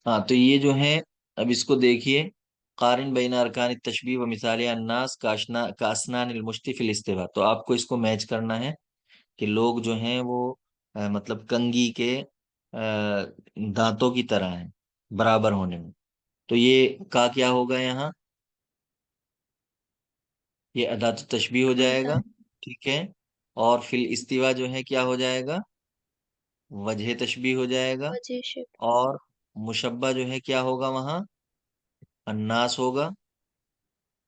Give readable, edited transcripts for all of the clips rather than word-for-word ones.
ہاں تو یہ جو ہے، اب اس کو دیکھیے، قارن بین ارکان التشبیہ و مثال الناس کا اسنان المشتی فی الاستواء، تو آپ کو اس کو میچ کرنا ہے کہ لوگ جو ہیں وہ مطلب کنگھی کے دانتوں کی طرح ہیں برابر ہونے میں، تو یہ کا کیا ہوگا یہاں، یہ ادات تشبیہ ہو جائے گا، آدھا ٹھیک ہے، اور فی الاستواء جو ہے کیا ہو جائے گا، وجہ تشبیہ ہو جائے گا، وجہ شپ اور مشبہ جو ہے کیا ہوگا وہاں، الناس ہوگا،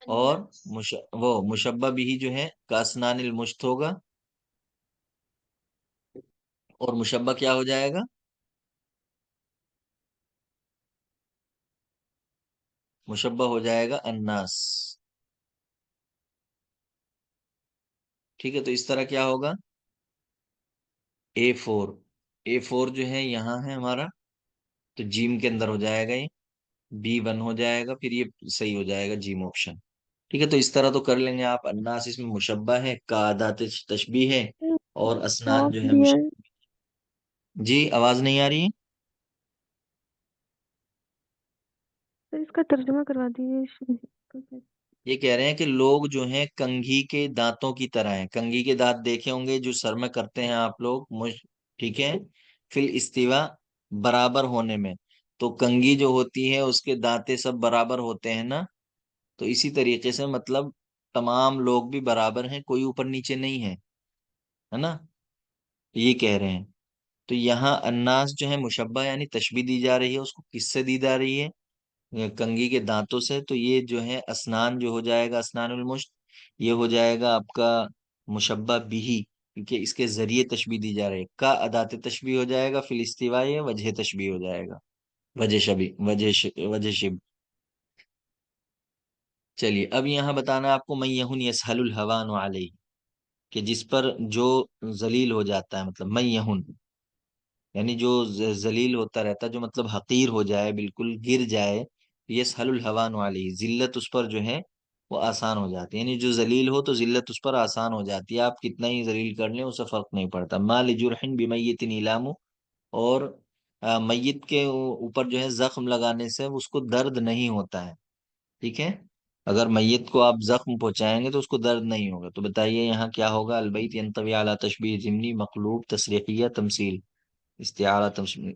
اور الناس وہ مشبہ بھی جو ہے کا اسنان المشت ہوگا، اور مشبہ کیا ہو جائے گا، مشبہ ہو جائے گا الناس، ٹھیک ہے، تو اس طرح کیا ہوگا، A4، A4 جو ہے یہاں ہے ہمارا، تو جیم کے اندر ہو جائے گا، یہ B1 ہو جائے گا، پھر یہ صحیح ہو جائے گا جیم آپشن، ٹھیک ہے، تو اس طرح تو کر لیں گے آپ، الناس اس میں مشبہ ہے، کا ادات تشبیہ ہے، اور اسنان کاف جو ہے دیا ہے، مشبہ۔ جی آواز نہیں آ رہی ہے؟ تو اس کا ترجمہ کروا دیجیے۔ یہ کہہ رہے ہیں کہ لوگ جو ہیں کنگھی کے دانتوں کی طرح ہیں، کنگھی کے دانت دیکھے ہوں گے جو سر میں کرتے ہیں آپ لوگ ٹھیک ہے، فل استوا برابر ہونے میں، تو کنگھی جو ہوتی ہے اس کے دانتے سب برابر ہوتے ہیں نا، تو اسی طریقے سے مطلب تمام لوگ بھی برابر ہیں، کوئی اوپر نیچے نہیں ہے نا، یہ کہہ رہے ہیں، تو یہاں الناس جو ہے مشبہ یعنی تشبیہ دی جا رہی ہے، اس کو کس سے دی جا رہی ہے، کنگھی کے دانتوں سے، تو یہ جو ہے اسنان جو ہو جائے گا اسنان المشت، یہ ہو جائے گا آپ کا مشبہ بھی، کیونکہ اس کے ذریعے تشبیہ دی جا رہی ہے، کا ادات تشبیہ ہو جائے گا فی الاستواء، یہ وجہ تشبیہ ہو جائے گا، وجہ شب۔ چلیے اب یہاں بتانا ہے آپ کو، من یہن یسہل الہوان علیہ، کہ جس پر جو ذلیل ہو جاتا ہے، مطلب من یہن یعنی جو ذلیل ہوتا رہتا ہے، جو مطلب حقیر ہو جائے، بالکل گر جائے، یسہل الہوان علیہ، ذلت اس پر جو ہے وہ آسان ہو جاتی ہے، یعنی جو ذلیل ہو تو ذلت اس پر آسان ہو جاتی ہے، آپ کتنا ہی ذلیل کر لیں اسے فرق نہیں پڑتا، ما لجرح بمیت نیلام، اور میت کے اوپر جو ہے زخم لگانے سے اس کو درد نہیں ہوتا ہے، ٹھیک ہے، اگر میت کو آپ زخم پہنچائیں گے تو اس کو درد نہیں ہوگا، تو بتائیے یہاں کیا ہوگا، البیت ینطوی علی تشبیہ ضمنی مقلوب تصریحیہ تمثیل استعارہ تشبیہ،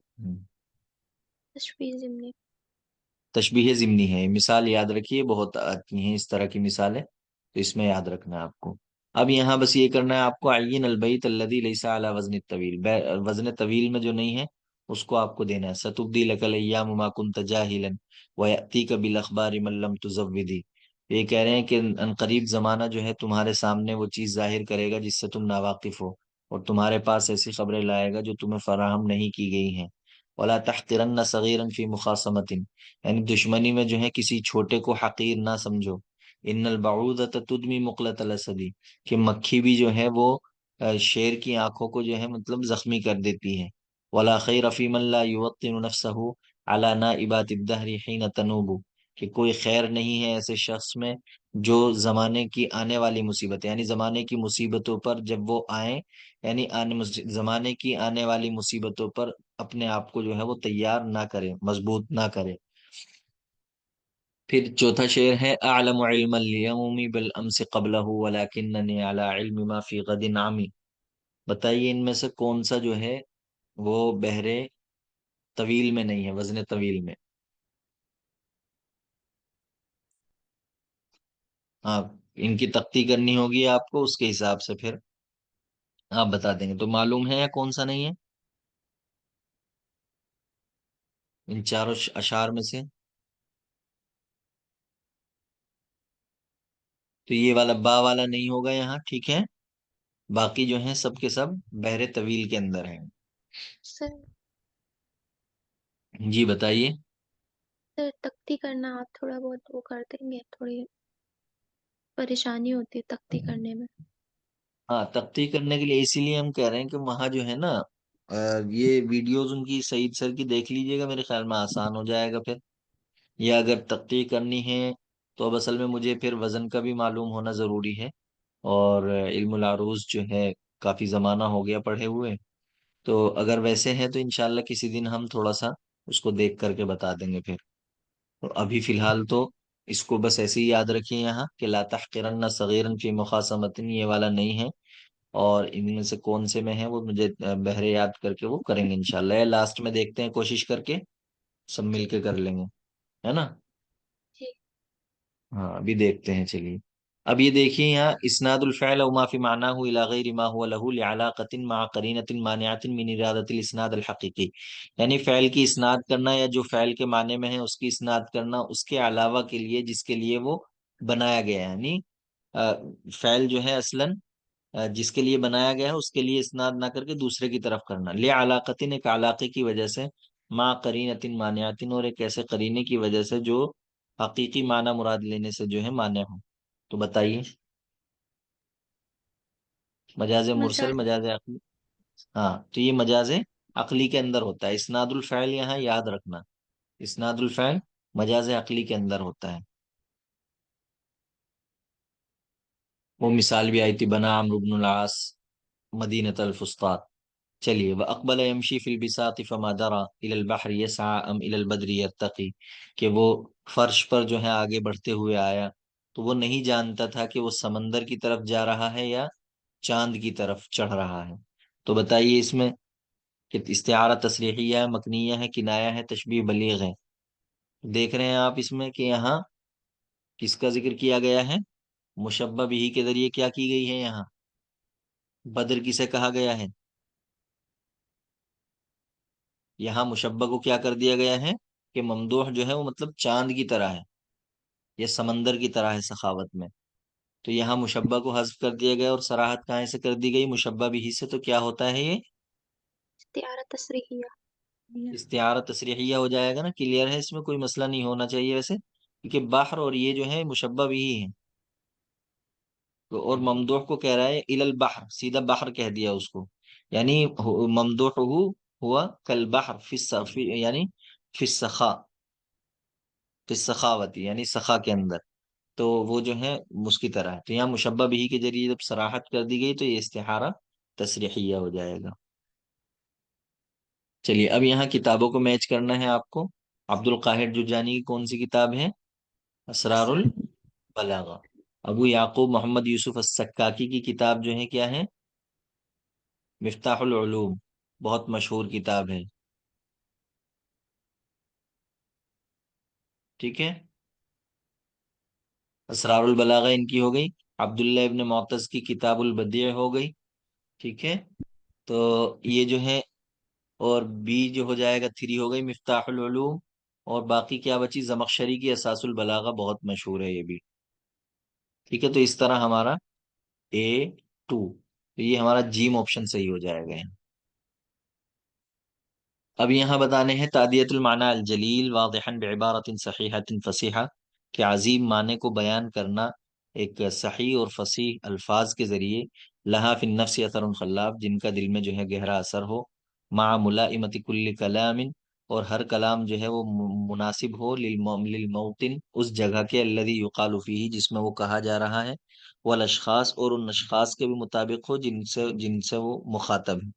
تشبیہ ضمنی۔ تشبیہ ضمنی ہے، مثال یاد رکھیے، بہت آتی ہیں اس طرح کی مثالیں، تو اس میں یاد رکھنا ہے آپ کو، اب یہاں بس یہ کرنا ہے آپ کو، عین البیت الذی لیس علی وزن الطویل، وزن طویل میں جو نہیں ہے اس کو آپ کو دینا ہے، ستبدی لک الایام ما کنت جاہلا ویاتیک بالاخبار من لم تزودی، یہ کہہ رہے ہیں کہ ان قریب زمانہ جو ہے تمہارے سامنے وہ چیز ظاہر کرے گا جس سے تم ناواقف ہو، اور تمہارے پاس ایسی خبریں لائے گا جو تمہیں فراہم نہیں کی گئی ہیں، ولا تحقرن صغیرا فی مخاصمۃ، یعنی دشمنی میں جو ہے کسی چھوٹے کو حقیر نہ سمجھو، ان البعوضۃ تدمی مقلۃ الاسد، کہ مکھی بھی جو ہے وہ شیر کی آنکھوں کو جو ہے مطلب زخمی کر دیتی ہے، ولا خیر فی من لا یوطن نفسہ علی نائبات الدہر حین تنوب، کہ کوئی خیر نہیں ہے ایسے شخص میں جو زمانے کی آنے والی مصیبت، یعنی زمانے کی مصیبتوں پر جب وہ آئیں، یعنی زمانے کی آنے والی مصیبتوں پر اپنے آپ کو جو ہے وہ تیار نہ کرے، مضبوط نہ کرے۔ پھر چوتھا شعر ہے، اعلم علم اليوم بالامس قبلہ ولکننی علی علم ما فی غد عمی، بتائیے ان میں سے کون سا جو ہے وہ بحرے طویل میں نہیں ہے، وزن طویل میں، آپ ان کی تختی کرنی ہوگی آپ کو، اس کے حساب سے پھر آپ بتا دیں گے، تو معلوم ہے یا کون سا نہیں ہے ان چاروں اشعار میں سے، تو یہ والا با والا نہیں ہوگا یہاں، ٹھیک ہے، باقی جو ہیں سب کے سب بحر طویل کے اندر ہیں، سر جی بتائیے۔ سر تختی کرنا آپ تھوڑا بہت وہ کر دیں گے، تھوڑی پریشانی ہوتی ہے تختی کرنے میں۔ ہاں تختی کرنے کے لیے اسی لیے ہم کہہ رہے ہیں کہ وہاں جو ہے نا یہ ویڈیوز ان کی سعید سر کی دیکھ لیجیے گا، میرے خیال میں آسان ہو جائے گا پھر، یا اگر تختی کرنی ہے تو اب اصل میں مجھے پھر وزن کا بھی معلوم ہونا ضروری ہے، اور علم العروض جو ہے کافی زمانہ ہو گیا پڑھے ہوئے، تو اگر ویسے ہیں تو انشاءاللہ کسی دن ہم تھوڑا سا اس کو دیکھ کر کے بتا دیں گے پھر. تو ابھی فی الحال تو اس کو بس ایسے ہی یاد رکھیے یہاں کہ لا تحقرن صغیرا فی مخاصمۃ، یہ والا نہیں ہے. اور ان میں سے کون سے میں ہے وہ مجھے بہرے یاد کر کے وہ کریں گے انشاءاللہ، یا لاسٹ میں دیکھتے ہیں کوشش کر کے سب مل کے کر لیں گے، ہے نا. جی ہاں ابھی دیکھتے ہیں چلیے. اب یہ دیکھیے یہاں اسناد الفعل او ما فی معناه الى غیر ما هو له لعلاقۃ مع قرینۃ مانعۃ من ارادۃ الاسناد الحقیقی، یعنی فعل کی اسناد کرنا یا جو فعل کے معنی میں ہے اس کی اسناد کرنا اس کے علاوہ کے لیے جس کے لیے وہ بنایا گیا ہے. یعنی فعل جو ہے اصلاً جس کے لیے بنایا گیا ہے اس کے لیے اسناد نہ کر کے دوسرے کی طرف کرنا، لعلاقۃ ایک علاقے کی وجہ سے، ما قرینۃ مانعۃ اور ایک ایسے قرینے کی وجہ سے جو حقیقی معنی مراد لینے سے جو ہے مانع ہو. تو بتائیے. مجاز مرسل، مجاز مجاز عقلی. ہاں تو یہ مجاز عقلی کے اندر ہوتا ہے. اسناد الفعل یہاں یاد رکھنا، اسناد الفعل مجاز عقلی کے اندر ہوتا ہے. وہ مثال بھی آئی تھی، بنا عمرو بن العاص مدینۃ الفسطاط. چلیے وَأَقْبَلَ يَمْشِي فِي الْبِسَاطِ فَمَا دَرَا إِلَى الْبَحْرِ يَسْعَى أَمْ إِلَى الْبَدْرِ يَرْتَقِي، کہ وہ فرش پر جو ہے آگے بڑھتے ہوئے آیا تو وہ نہیں جانتا تھا کہ وہ سمندر کی طرف جا رہا ہے یا چاند کی طرف چڑھ رہا ہے. تو بتائیے اس میں کہ استعارہ تصریحیہ ہے، مکنیہ ہے، کنایہ ہے، تشبیہ بلیغ ہے. دیکھ رہے ہیں آپ اس میں کہ یہاں کس کا ذکر کیا گیا ہے؟ مشبہ بھی کے ذریعے کیا کی گئی ہے یہاں؟ بدر کسے کہا گیا ہے؟ یہاں مشبہ کو کیا کر دیا گیا ہے کہ ممدوح جو ہے وہ مطلب چاند کی طرح ہے یا سمندر کی طرح ہے سخاوت میں. تو یہاں مشبہ کو حذف کر دیا گیا اور صراحت کہاں سے کر دی گئی؟ مشبہ بھی سے. تو کیا ہوتا ہے یہ استعارہ تصریحیہ. استعارہ تصریحیہ ہو جائے گا نا. کلیئر ہے، اس میں کوئی مسئلہ نہیں ہونا چاہیے ویسے، کیونکہ بحر اور یہ جو ہے مشبہ بھی ہے. تو اور ممدوح کو کہہ رہا ہے الی البحر، سیدھا بحر کہہ دیا اس کو. یعنی ممدوح ہوا کل بحر یعنی فی السخا، فی السخاوتی یعنی سخا کے اندر. تو وہ جو ہے اس کی طرح ہے. تو یہاں مشبہ بھی کے ذریعے جب صراحت کر دی گئی تو یہ استعارہ تصریحیہ ہو جائے گا. چلیے اب یہاں کتابوں کو میچ کرنا ہے آپ کو. عبد القاہر جرجانی کی کون سی کتاب ہے؟ اسرار البلاغہ. ابو یعقوب محمد یوسف السکاکی کی کتاب جو ہے کیا ہے؟ مفتاح العلوم، بہت مشہور کتاب ہے. ٹھیک ہے، اسرار البلاغہ ان کی ہو گئی. عبداللہ ابن معتز کی کتاب البدیع ہو گئی. ٹھیک ہے، تو یہ جو ہے اور بی جو ہو جائے گا 3 ہو گئی مفتاح العلوم. اور باقی کیا بچی؟ زمخشری کی اساس البلاغہ، بہت مشہور ہے یہ بھی. ٹھیک ہے، تو اس طرح ہمارا A2، تو یہ ہمارا جیم آپشن صحیح ہو جائے گا. اب یہاں بتانے ہیں تعدیت المعنی الجلیل واضحا بعبارت صحیحت فصیحہ، کہ عظیم معنی کو بیان کرنا ایک صحیح اور فصیح الفاظ کے ذریعے، لہا فی النفس اثر خلاب، جن کا دل میں جو ہے گہرا اثر ہو، مع ملائمت کل کلام، اور ہر کلام جو ہے وہ مناسب ہو للموطن، اس جگہ کے، الذی یقال فیہ، جس میں وہ کہا جا رہا ہے، والاشخاص، اور ان اشخاص کے بھی مطابق ہو جن سے وہ مخاطب ہے،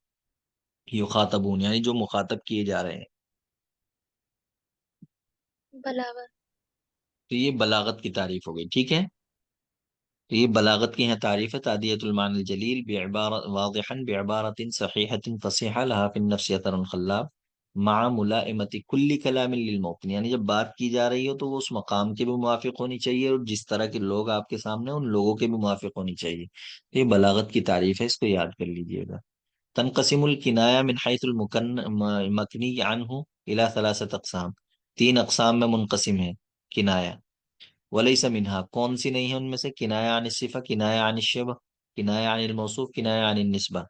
یخاطبون یعنی جو مخاطب کیے جا رہے ہیں. بلاغت. تو یہ بلاغت کی تعریف ہو گئی. ٹھیک ہے، تو یہ بلاغت کی یہاں تعریف ہے، تعدیت المعنی الجلیل واضحا بعبارت صحیحت فصیحہ لہا فی النفس اثر خلاب مع ملائمت کل کلام للموطن، یعنی جب بات کی جا رہی ہو تو وہ اس مقام کے بھی موافق ہونی چاہیے اور جس طرح کے لوگ آپ کے سامنے ان لوگوں کے بھی موافق ہونی چاہیے. یہ بلاغت کی تعریف ہے، اس کو یاد کر لیجئے گا. تنقسم الکنایہ من حیث المکنی عنہ الی 3 اقسام، 3 اقسام میں منقسم ہے کنایہ. ولیس منہا، کون سی نہیں ہے ان میں سے؟ کنایہ عن الصفہ، کنایہ عن الشبہ، کنایہ عن الموصوف، کنایہ عن النسبہ.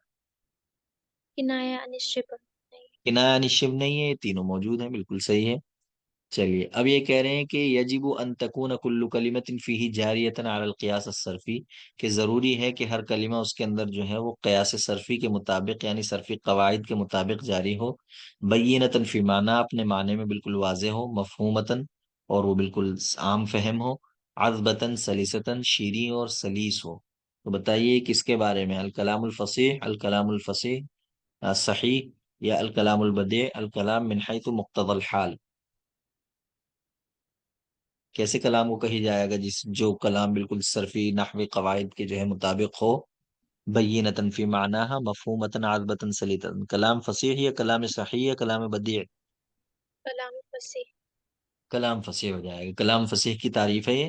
کنایہ عن الشبہ نہیں. کنایہ عن الشبہ نہیں ہے، یہ تینوں موجود ہیں، بالکل صحیح ہے. چلیے اب یہ کہہ رہے ہیں کہ یجب ان تکون کل کلمۃ فیہ جاریۃ علی القیاس الصرفی، کہ ضروری ہے کہ ہر کلمہ اس کے اندر جو ہے وہ قیاس صرفی کے مطابق یعنی صرفی قواعد کے مطابق جاری ہو، بینۃ فی معنی، اپنے معنی میں بالکل واضح ہو، مفہومۃ، اور وہ بالکل عام فہم ہو، عذبۃ سلیستاً، شیریں اور سلیس ہو. تو بتائیے کس کے بارے میں؟ الکلام الفصیح، الکلام الفصیح صحیح، یا الکلام البدیع الکلام من حیث مقتضی الحال، کیسے کلام کو کہی جائے گا جو کلام بالکل صرفی نحوی قواعد کے جو ہے مطابق ہو، بینۃ فی معناہا مفہومۃ عذبۃ سلیطۃ، کلام فصیح یا کلام صحیح یا کلام بدیع؟ کلام فصیح۔ کلام فصیح ہو جائے گا، کلام فصیح کی تعریف ہے یہ،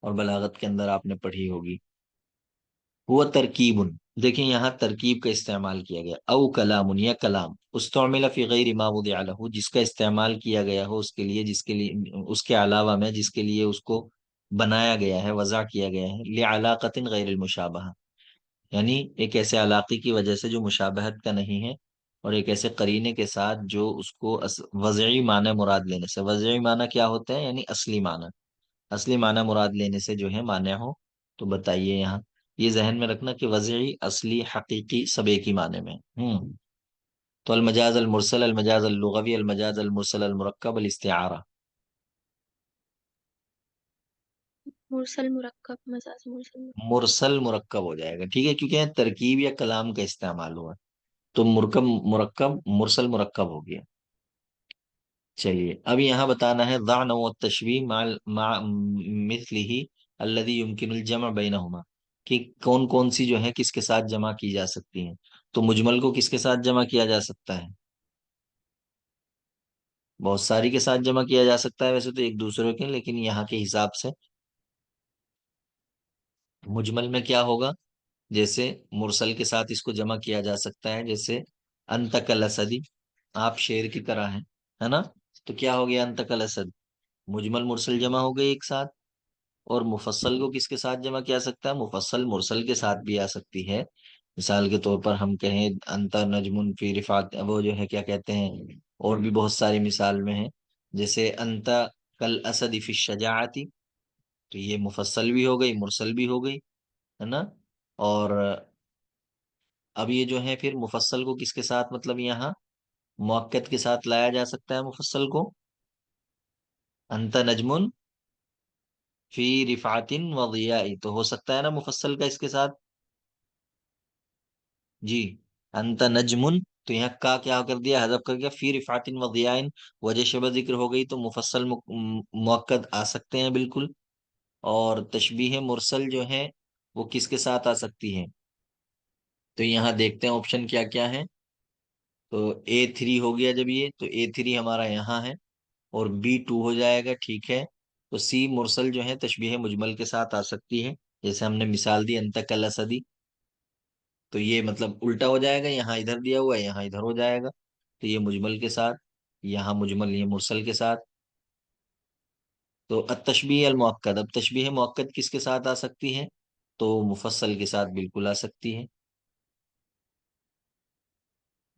اور بلاغت کے اندر آپ نے پڑھی ہوگی۔ وہ ترکیب، دیکھیں یہاں ترکیب کا استعمال کیا گیا، او کلام یا کلام استعمل فی غیر ما وضع له، جس کا استعمال کیا گیا ہو اس کے لیے، جس کے لیے اس کے علاوہ میں جس کے لیے اس کو بنایا گیا ہے، وضع کیا گیا ہے، لعلاقۃ غیر المشابہ، یعنی ایک ایسے علاقے کی وجہ سے جو مشابہت کا نہیں ہے، اور ایک ایسے قرینے کے ساتھ جو اس کو وضعی معنی مراد لینے سے، وضعی معنی کیا ہوتا ہے یعنی اصلی معنی، اصلی معنی مراد لینے سے جو ہے مانع ہو، تو بتائیے یہاں یہ ذہن میں رکھنا کہ وضعی اصلی حقیقی سب ایک ہی معنی میں تو المجاز المرسل، المجاز اللغوی، المجاز المرسل المرکب، الاستعارہ، مرسل مرکب، مجاز مرسل مرکب۔ مرسل مرکب ہو جائے گا، ٹھیک ہے، کیونکہ یہاں ترکیب یا کلام کا استعمال ہوا تو مرکب مرسل مرکب ہو گیا۔ چلیے اب یہاں بتانا ہے ضع نوع التشبیہ مع مثلہ الذی یمکن الجمع بینہما، کہ کون کون سی جو ہے کس کے ساتھ جمع کی جا سکتی ہیں، تو مجمل کو کس کے ساتھ جمع کیا جا سکتا ہے؟ بہت ساری کے ساتھ جمع کیا جا سکتا ہے ویسے تو ایک دوسرے کے، لیکن یہاں کے حساب سے مجمل میں کیا ہوگا، جیسے مرسل کے ساتھ اس کو جمع کیا جا سکتا ہے، جیسے انت کالاسدی، آپ شیر کی طرح ہیں، ہے نا، تو کیا ہو گیا انت کالاسد، مجمل مرسل جمع ہو گئے ایک ساتھ۔ اور مفصل کو کس کے ساتھ جمع کیا سکتا ہے، مفصل مرسل کے ساتھ بھی آ سکتی ہے، مثال کے طور پر ہم کہیں انت نجم فی رفعت، وہ جو ہے کیا کہتے ہیں، اور بھی بہت ساری مثال میں ہیں، جیسے انت کل اسد فی الشجاعتی، تو یہ مفصل بھی ہو گئی مرسل بھی ہو گئی، ہے نا، اور اب یہ جو ہے پھر مفصل کو کس کے ساتھ، مطلب یہاں مؤکد کے ساتھ لایا جا سکتا ہے مفصل کو، انت نجم فی رفعت و ضیاء، تو ہو سکتا ہے نا مفصل کا اس کے ساتھ، جی، انت نجم، تو یہاں کا کیا کر دیا، حذف کر دیا، فی رفعت و ضیاء، وجہ شبہ ذکر ہو گئی تو مفصل مؤکد آ سکتے ہیں بالکل، اور تشبیہ مرسل جو ہے وہ کس کے ساتھ آ سکتی ہے، تو یہاں دیکھتے ہیں آپشن کیا کیا ہے، تو A3 ہو گیا جب یہ، تو A3 ہمارا یہاں ہے، اور B2 ہو جائے گا، ٹھیک ہے، تو سی مرسل جو ہے تشبیہ مجمل کے ساتھ آ سکتی ہے، جیسے ہم نے مثال دی انت کالاسدی، تو یہ مطلب الٹا ہو جائے گا، یہاں ادھر دیا ہوا ہے یہاں ادھر ہو جائے گا، تو یہ مجمل کے ساتھ، یہاں مجمل یہ مرسل کے ساتھ، تو التشبیہ المؤکد، اب تشبیہ مؤکد کس کے ساتھ آ سکتی ہے، تو مفصل کے ساتھ بالکل آ سکتی ہے،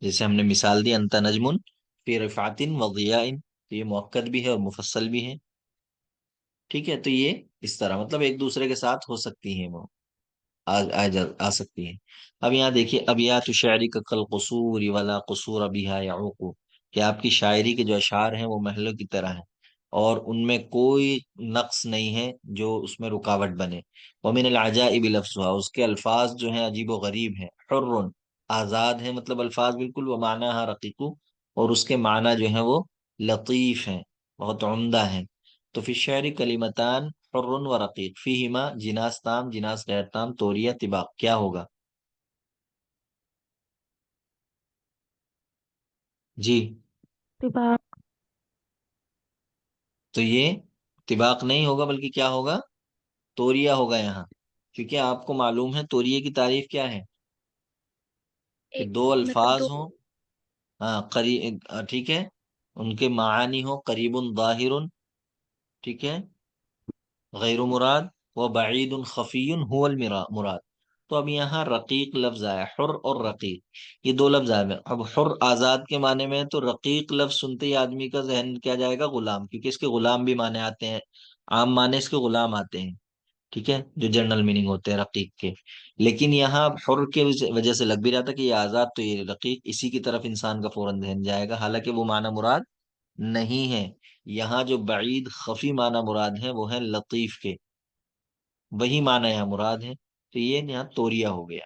جیسے ہم نے مثال دی انت نجم فی رفعت و ضیاء، تو یہ مؤکد بھی ہے اور مفصل بھی ہے، ٹھیک ہے، تو یہ اس طرح مطلب ایک دوسرے کے ساتھ ہو سکتی ہیں وہ آ سکتی ہیں۔ اب یہاں دیکھیے ابیات شاعری کا کل قصور ولا قصور بها يعوق، کہ آپ کی شاعری کے جو اشعار ہیں وہ محلوں کی طرح ہیں، اور ان میں کوئی نقص نہیں ہے جو اس میں رکاوٹ بنے، ومن العجائب لفظها، اس کے الفاظ جو ہیں عجیب و غریب ہیں، حر آزاد ہیں، مطلب الفاظ بالکل، وہ معنی رقیق، اور اس کے معنی جو ہیں وہ لطیف ہیں، بہت عمدہ ہیں، تو فی الشعر کلمتان حر و رقیق فیہما جناس تام جناس غیر تام توریہ طباق، کیا ہوگا جی، طباق۔ تو یہ طباق نہیں ہوگا بلکہ کیا ہوگا، توریہ ہوگا یہاں، کیونکہ آپ کو معلوم ہے توریہ کی تعریف کیا ہے، کہ ایک دو مطلب الفاظ دو، ہوں، ہاں قریب، ٹھیک ہے، ان کے معانی ہو قریب ظاہر، ٹھیک ہے، غیر مراد، و بعید خفی هو المراد، تو اب یہاں رقیق لفظ آیا، حر اور رقیق، یہ دو لفظ آئے ہیں، اب حر آزاد کے معنی میں ہے، تو رقیق لفظ سنتے ہی آدمی کا ذہن کیا جائے گا، غلام، کیونکہ اس کے غلام بھی معنی آتے ہیں، عام معنی اس کے غلام آتے ہیں، ٹھیک ہے، جو جنرل میننگ ہوتے ہیں رقیق کے، لیکن یہاں حر کے وجہ سے لگ بھی رہا تھا کہ یہ آزاد، تو یہ رقیق، اسی کی طرف انسان کا فوراً ذہن جائے گا، حالانکہ وہ معنی مراد نہیں ہے، یہاں جو بعید خفی معنی مراد ہیں وہ ہیں لطیف کے، وہی معنی یہاں مراد ہے، تو یہ یہاں توریہ ہو گیا۔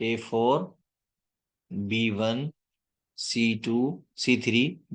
A4 B1 C2 C3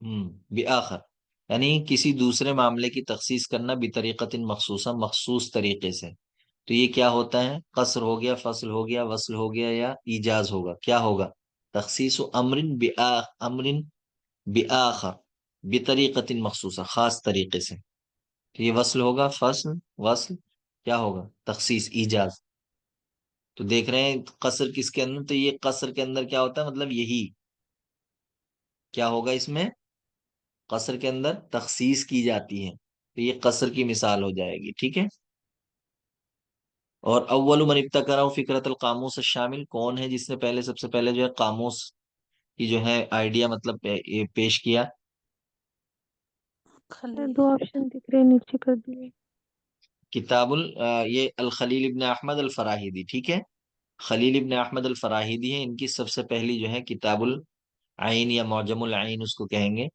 بآخر، یعنی کسی دوسرے معاملے کی تخصیص کرنا بطریقت مخصوصہ، مخصوص طریقے سے. تو یہ کیا ہوتا ہے؟ قصر ہو گیا، فصل ہو گیا، وصل ہو گیا، یا ایجاز ہوگا. کیا ہوگا؟ تخصیص امر بآخر بطریقت مخصوصہ، خاص طریقے سے. تو یہ وصل ہوگا، فصل، وصل، کیا ہوگا؟ تخصیص، ایجاز. تو دیکھ رہے ہیں قصر کس کے اندر، تو یہ قصر کے اندر کیا ہوتا ہے، مطلب یہی کیا ہوگا اس میں، قصر کے اندر تخصیص کی جاتی ہے. تو یہ قصر کی مثال ہو جائے گی. ٹھیک ہے. اور اول من ابتکرہ فکرت القاموس الشامل، کون ہے جس نے پہلے، سب سے پہلے جو ہے قاموس کی جو ہے آئیڈیا مطلب یہ پیش کیا؟ خلیل. دو آپشن دکھ رہے نیچے کر دیے. یہ الخلیل ابن احمد الفراہیدی. ٹھیک ہے. خلیل ابن احمد الفراہیدی ہے، ان کی سب سے پہلی جو ہے کتاب العین یا معجم العین اس کو کہیں گے،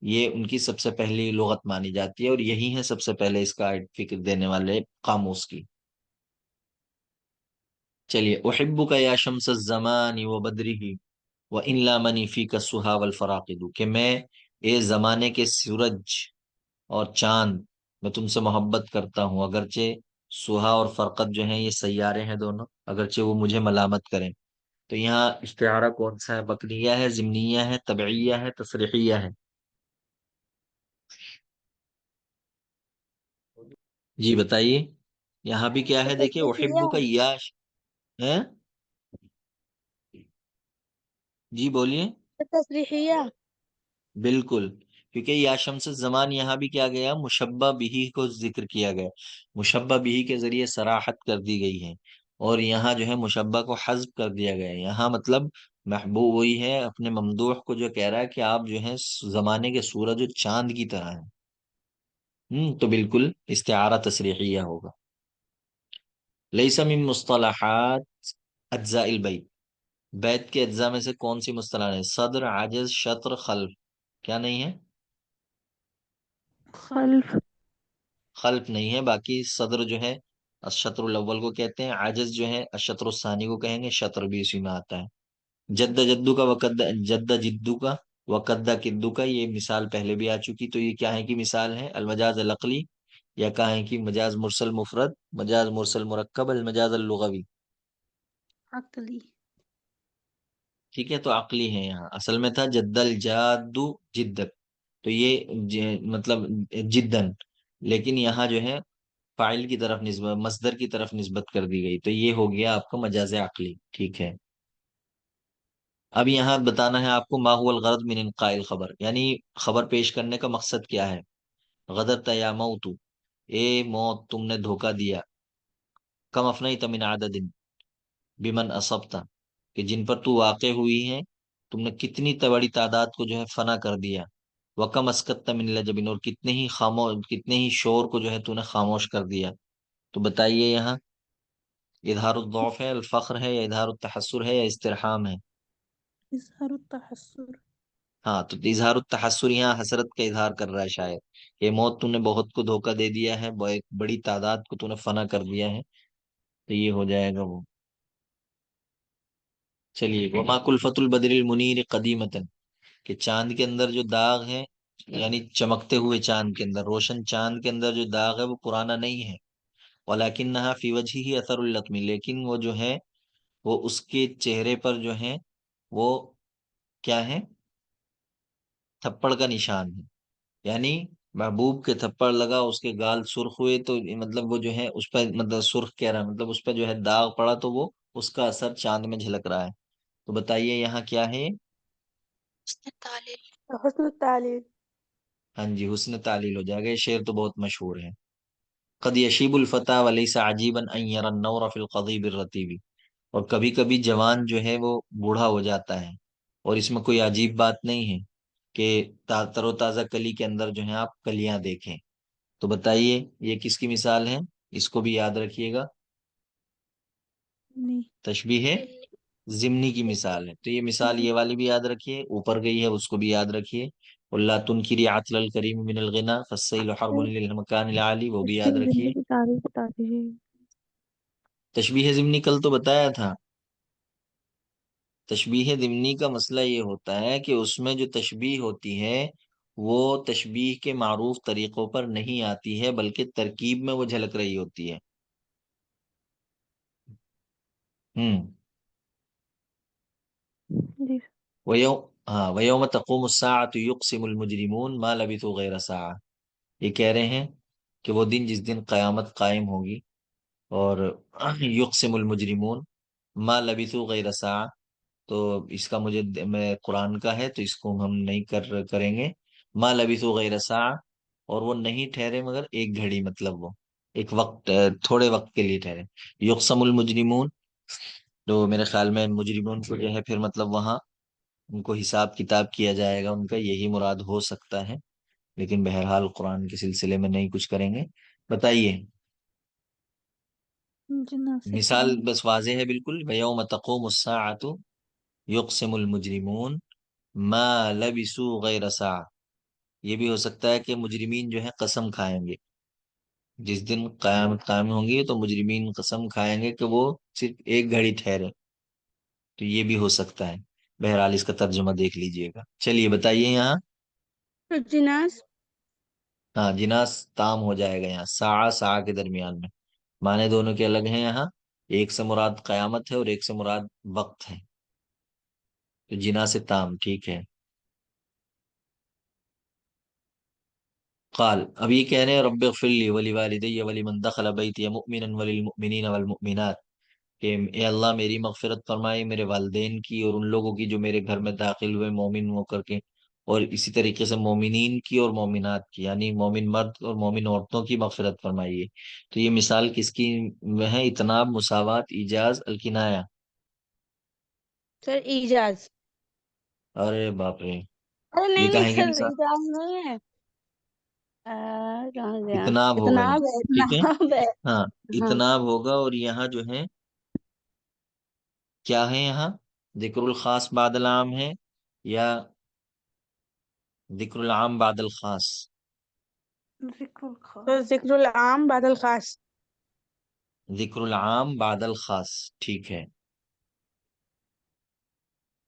یہ ان کی سب سے پہلی لغت مانی جاتی ہے، اور یہی ہے سب سے پہلے اس کا فکر دینے والے قاموس کی. چلیے. احبک یا شمس الزمان و بدرہ و ان لامنی فیک السہا والفراقد، کہ میں اے زمانے کے سورج اور چاند، میں تم سے محبت کرتا ہوں، اگرچہ سہا اور فرقت جو ہیں یہ سیارے ہیں دونوں، اگرچہ وہ مجھے ملامت کریں. تو یہاں استعارہ کون سا ہے؟ بقلیہ ہے، ضمنیہ ہے، تبعیہ ہے، تصریحیہ ہے؟ جی بتائیے. یہاں بھی کیا ہے دیکھیں، تصریحیہ. احبک یاش ہے. جی بولیے. تصریحیہ. بالکل، کیونکہ یا شمس زمان یہاں بھی کیا گیا، مشبہ بھی کو ذکر کیا گیا، مشبہ بھی کے ذریعے صراحت کر دی گئی ہے، اور یہاں جو ہے مشبہ کو حذف کر دیا گیا ہے. یہاں مطلب محبوب وہی ہے اپنے ممدوح کو جو کہہ رہا ہے کہ آپ جو ہے زمانے کے سورج و چاند کی طرح ہیں. تو بالکل استعارہ تصریحیہ ہوگا. لیس من مصطلحات اجزاء البیت، بیت کے اجزاء میں سے کون سی مصطلح ہے؟ صدر، عجز، شطر، خلف. کیا نہیں ہے؟ خلف. خلف نہیں ہے. باقی صدر جو ہے الشطر الاول کو کہتے ہیں، عجز جو ہے الشطر الثانی کو کہیں گے، شطر بھی اسی میں آتا ہے. جد جدو کا وقد جد جدو کا وقدہ کدو کا، یہ مثال پہلے بھی آ چکی. تو یہ کیا ہے کی مثال ہے؟ المجاز العقلی، یا کہیں کی مجاز مرسل مفرد، مجاز مرسل مرکب، المجاز اللغوی. عقلی. ٹھیک ہے. تو عقلی ہے. یہاں اصل میں تھا جد الجاد جدت، تو یہ مطلب جدن، لیکن یہاں جو ہے فاعل کی طرف نسبت، مصدر کی طرف نسبت کر دی گئی، تو یہ ہو گیا آپ کا مجاز عقلی. ٹھیک ہے. اب یہاں بتانا ہے آپ کو ما هو الغرض من انقاء الخبر، یعنی خبر پیش کرنے کا مقصد کیا ہے. غدرت یا موت، اے موت تم نے دھوکہ دیا. کم افنیت من عدد بمن اصبتا، کہ جن پر تو واقع ہوئی ہے تم نے کتنی بڑی تعداد کو جو ہے فنا کر دیا. وکم اسکت من لجبن، اور کتنے ہی شور کو جو ہے تو نے خاموش کر دیا. تو بتائیے یہاں اظہار الضعف ہے، الفخر ہے، یا اظہار التحسر ہے، یا استرحام ہے؟ اظہار التحسر. ہاں، تو اظہار التحسر یہاں حسرت کا اظہار کر رہا ہے شاید، یہ موت تو نے بہت کو دھوکہ دے دیا ہے، ایک بڑی تعداد کو تو نے فنا کر دیا ہے. تو یہ ہو جائے گا وہ. چلیے. وما کلفت البدر المنیر قدیمتن، کہ چاند کے اندر جو داغ ہے، یعنی چمکتے ہوئے چاند کے اندر، روشن چاند کے اندر جو داغ ہے وہ پرانا نہیں ہے. ولیکنہا فی وجہہ اثر اللطم، لیکن وہ جو ہے وہ اس کے چہرے پر جو ہے وہ کیا ہے؟ تھپڑ کا نشان ہے. یعنی محبوب کے تھپڑ لگا، اس کے گال سرخ ہوئے، تو مطلب وہ جو ہے اس پہ، مطلب سرخ کہہ رہا ہے، مطلب اس پہ جو ہے داغ پڑا، تو وہ اس کا اثر چاند میں جھلک رہا ہے. تو بتائیے یہاں کیا ہے؟ حسن تعلیل. حسن التعلیل. ہاں جی، حسن تعلیل ہو جائے گا. یہ شعر تو بہت مشہور ہے. قد یشیب الفتى وليس عجیبا ان يرى النور في القضيب الرطيب، اور کبھی کبھی جوان جو ہے وہ بوڑھا ہو جاتا ہے، اور اس میں کوئی عجیب بات نہیں ہے کہ تر و تازہ کلی کے اندر جو ہے آپ کلیاں دیکھیں. تو بتائیے یہ کس کی مثال ہے؟ اس کو بھی یاد رکھیے گا. نہیں. تشبیہ ضمنی کی مثال ہے. تو یہ مثال یہ والی بھی یاد رکھیے، اوپر گئی ہے اس کو بھی یاد رکھیے. اللہ تنکری عطل الکریم من الغنا فالسیل حرب للمکان العالی، وہ بھی یاد تشبیہ رکھیے. ضمنی کی تعریف بتا دیجیے. تشبیہ ضمنی کل تو بتایا تھا. تشبیہ ضمنی کا مسئلہ یہ ہوتا ہے کہ اس میں جو تشبیہ ہوتی ہے وہ تشبیہ کے معروف طریقوں پر نہیں آتی ہے، بلکہ ترکیب میں وہ جھلک رہی ہوتی ہے۔ جی وَيَوْ ہاں وَيَوْمَ تَقُومُ السَّاعَةُ يُقْسِمُ الْمُجْرِمُونَ مَا لَبِثُوا غَيْرَ سَاعَةٍ، یہ کہہ رہے ہیں کہ وہ دن جس دن قیامت قائم ہوگی، اور یقسم المجرمون ما لبثوا غیر ساعة، تو اس کا مجھے میں قرآن کا ہے تو اس کو ہم نہیں کریں گے، ما لبثوا غیر ساعة، اور وہ نہیں ٹھہرے مگر ایک گھڑی، مطلب وہ ایک وقت، تھوڑے وقت کے لیے ٹھہرے۔ یقسم المجرمون، تو میرے خیال میں مجرمون کو جو ہے پھر مطلب وہاں ان کو حساب کتاب کیا جائے گا، ان کا یہی مراد ہو سکتا ہے، لیکن بہرحال قرآن کے سلسلے میں نہیں کچھ کریں گے۔ بتائیے جنا سے مثال کام بس واضح ہے بالکل، وَيَوْمَ تَقُومُ السَّاعَةُ يُقْسِمُ الْمُجْرِمُونَ مَا لَبِثُوا غَيْرَ سَاعَةٍ، یہ بھی ہو سکتا ہے کہ مجرمین جو ہے قسم کھائیں گے، جس دن قیامت قائم ہوں گی تو مجرمین قسم کھائیں گے کہ وہ صرف ایک گھڑی ٹھہرے، تو یہ بھی ہو سکتا ہے۔ بہرحال اس کا ترجمہ دیکھ لیجئے گا۔ چلیے بتائیے یہاں، تو جناس ہاں جناس تام ہو جائے گا یہاں، ساعہ ساعہ کے درمیان میں، معنی دونوں کے الگ ہیں یہاں، ایک سے مراد قیامت ہے اور ایک سے مراد وقت ہے، تو جنا سے تام ٹھیک ہے۔ قال، اب یہ کہہ رہے ہیں رب اغفر لی ولوالدی ولمن دخل بیتی مؤمنا وللمؤمنین والمؤمنات، کہ اے اللہ میری مغفرت فرمائی میرے والدین کی اور ان لوگوں کی جو میرے گھر میں داخل ہوئے مومن ہو کر کے، اور اسی طریقے سے مومنین کی اور مومنات کی، یعنی مومن مرد اور مومن عورتوں کی مغفرت فرمائیے۔ تو یہ مثال کس کی ہے؟ اتناب، مساوات، ایجاز، الکنایا؟ سر ایجاز، ارے باپ رے، ارے یہ نہیں نہیں کہیں گے سر مثال ایجاز نہیں ہے، کہاں گیا، اتناب ہوگا یہ، اتناب ہے ٹھیک ہے، اتناب ہے، ہاں ہاں اتناب ہوگا، اور یہاں جو ہے کیا ہے، یہاں ذکر الخاص بعد العام ہے یا ذکر العام بعد الخاص؟ ذکر الخاص، تو ذکر العام بعد الخاص، ذکر العام بعد الخاص، ٹھیک ہے۔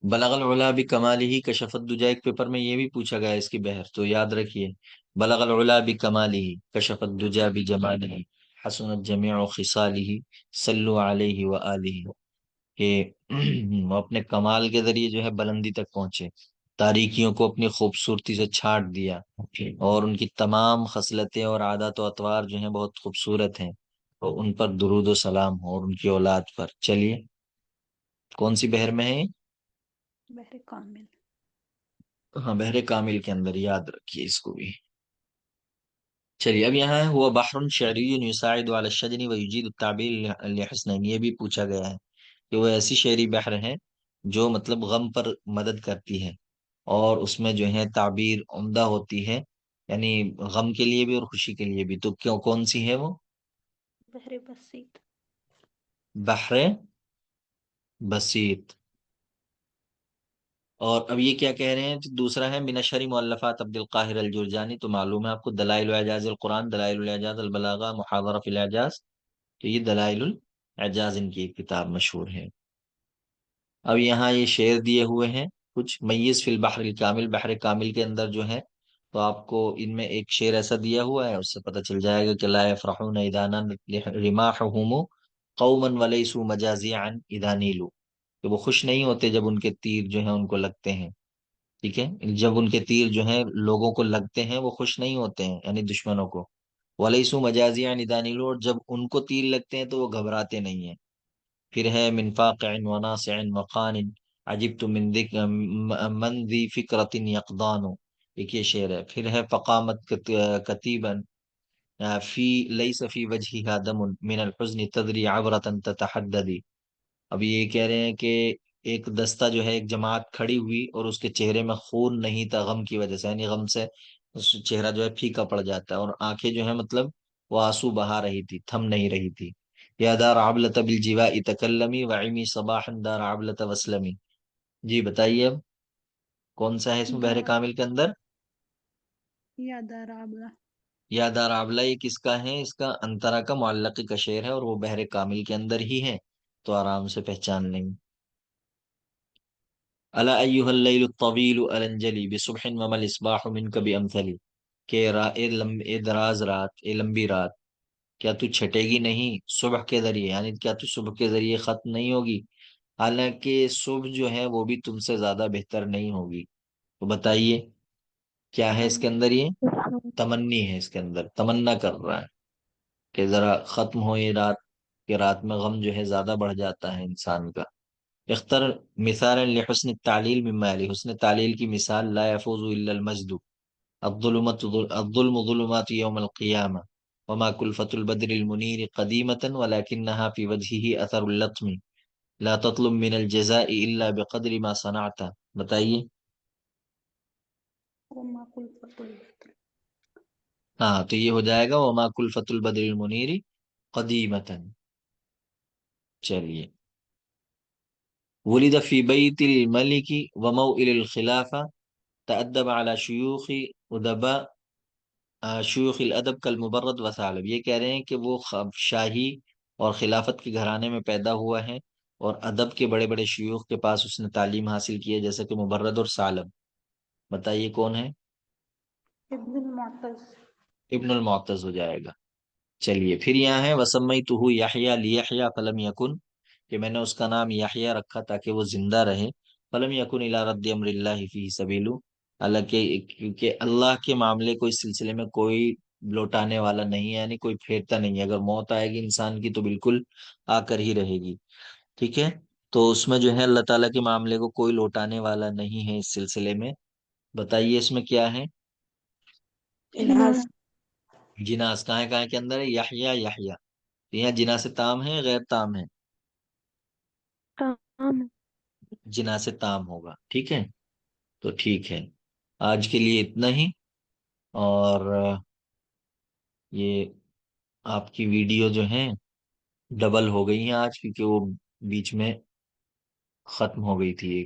بلغ العلا بکمالہ کشف الدجا، ایک پیپر میں یہ بھی پوچھا گیا اس کی بحث، تو یاد رکھیے، بلغ العلا بکمالہ کشف الدجا بجمالہ حسنت جمیع خصالہ صلو علیہ وآلہ، کہ وہ اپنے کمال کے ذریعے جو ہے بلندی تک پہنچے، تاریکیوں کو اپنی خوبصورتی سے چھانٹ دیا، اور ان کی تمام خصلتیں اور عادات و اطوار جو ہیں بہت خوبصورت ہیں، اور ان پر درود و سلام ہو، اور ان کی اولاد پر۔ چلیے کون سی بحر میں ہے؟ بحر کامل، ہاں بحر کامل کے اندر، یاد رکھیے اس کو بھی۔ چلیے اب یہاں ہے ہوا بحر شعری یساعد علی الشجن ویجید التعبیر لحسنین، یہ بھی پوچھا گیا ہے کہ وہ ایسی شعری بحر ہے جو مطلب غم پر مدد کرتی ہے، اور اس میں جو ہے تعبیر عمدہ ہوتی ہے، یعنی غم کے لیے بھی اور خوشی کے لیے بھی، تو کیوں کون سی ہے وہ؟ بحر بسیط، بحر بسیط۔ اور اب یہ کیا کہہ رہے ہیں، دوسرا ہے من اشہر مؤلفات عبد القاہر الجرجانی، تو معلوم ہے آپ کو دلائل الاعجاز القرآن، دلائل الاعجاز البلاغہ، محاضرہ فی الاعجاز، تو یہ دلائل الاعجاز ان کی ایک کتاب مشہور ہے۔ اب یہاں یہ شعر دیے ہوئے ہیں کچھ، میز فی البحر الکامل، بحر کامل کے اندر جو ہے، تو آپ کو ان میں ایک شعر ایسا دیا ہوا ہے، اس سے پتہ چل جائے گا کہ لا یفرحون اذا نالت رماحهم قوما ولیسوا مجازعا اذا نیلوا، کہ وہ خوش نہیں ہوتے جب ان کے تیر جو ہیں ان کو لگتے ہیں، ٹھیک ہے، جب ان کے تیر جو ہیں لوگوں کو لگتے ہیں وہ خوش نہیں ہوتے ہیں، یعنی دشمنوں کو، ولیسوا مجازعا اذا نیلوا، اور جب ان کو تیر لگتے ہیں تو وہ گھبراتے نہیں ہیں۔ پھر ہے من فاقع وناصع وقان عجبت من ذی فکرت یقظان، ایک یہ شعر ہے۔ پھر ہے فقامت کتیبا فی لیس فی وجہها دم من الحزن تدری عبرة تتحددی، اب یہ کہہ رہے ہیں کہ ایک دستہ جو ہے، ایک جماعت کھڑی ہوئی اور اس کے چہرے میں خون نہیں تھا غم کی وجہ سے، یعنی غم سے اس چہرہ جو ہے پھیکا پڑ جاتا ہے، اور آنکھیں جو ہے مطلب وہ آنسو بہا رہی تھی، تھم نہیں رہی تھی۔ یا دار عبلت بالجواء تکلمی وعمی صباحا دار عبلت وسلمی، جی بتائیے اب کون سا ہے اس میں بحر کامل کے اندر؟ یا دارابلہ، یا دار عبلہ، یہ کس کا ہے؟ اس کا انترا کا معلقی کا شعر ہے، اور وہ بحر کامل کے اندر ہی ہے، تو آرام سے پہچان لیں گے۔ الا ایھا اللیل الطویل الانجلی بصبح وما الاصباح منک بامثلی، کہ اے دراز رات، اے لمبی رات، کیا تو چھٹے گی نہیں صبح کے ذریعے، یعنی کیا تو صبح کے ذریعے ختم نہیں ہوگی، حالانکہ صبح جو ہے وہ بھی تم سے زیادہ بہتر نہیں ہوگی۔ تو بتائیے کیا ہے اس کے اندر، یہ تمنی ہے، اس کے اندر تمنا کر رہا ہے کہ ذرا ختم ہو یہ رات، کہ رات میں غم جو ہے زیادہ بڑھ جاتا ہے انسان کا۔ اختر مثال لحسن التعلیل مما یلی، حسن تعلیل کی مثال، لا يفوز الا المجد، الظلم ظلمات یوم القیامہ، وما کلفت البدر المنیر قدیمة ولكنها في وجهه اثر اللطم، لا تطلب من الجزاء الا بقدر ما صنعت۔ بتائیے۔ وما كلفة البدر. ہاں تو یہ ہو جائے گا وما کلفت البدر المنیر قدیمة۔ چلیے، ولد في بيت الملك وموئل الخلافة، تأدب على شيوخ ادباء، شیوخ الادب کالمبرد وثعلب، یہ کہہ رہے ہیں کہ وہ شاہی اور خلافت کے گھرانے میں پیدا ہوا ہے، اور ادب کے بڑے بڑے شیوخ کے پاس اس نے تعلیم حاصل کی ہے، جیسے کہ مبرد اور ثعلب۔ بتائیے کون ہے؟ ابن المعتز. ابن المعتز ہو جائے گا۔ چلیے پھر یہاں ہے وسمیتہ یحییٰ لیحییٰ فلم یکن، کہ میں نے اس کا نام یحییٰ رکھا تاکہ وہ زندہ رہے، فلم یکن الی رد امر اللہ فیہ سبیل، حالانکہ کیونکہ اللہ کے معاملے کو اس سلسلے میں کوئی لوٹانے والا نہیں ہے، یعنی کوئی پھیرتا نہیں ہے، اگر موت آئے گی انسان کی تو بالکل آ کر ہی رہے گی، ٹھیک ہے؟ تو اس میں جو ہے اللہ تعالیٰ کے معاملے کو کوئی لوٹانے والا نہیں ہے اس سلسلے میں۔ بتائیے اس میں کیا ہے؟ جناس. جناس کہاں کے اندر ہے؟ یحییٰ یحییٰ، تو یہاں جنا سے تام ہے غیر تام ہے؟ تام. جنا سے تام ہوگا، ٹھیک ہے؟ تو ٹھیک ہے، آج کے لیے اتنا ہی، اور یہ آپ کی ویڈیو جو ہیں ڈبل ہو گئی ہیں آج، کیونکہ وہ بیچ میں ختم ہو گئی تھی ایک۔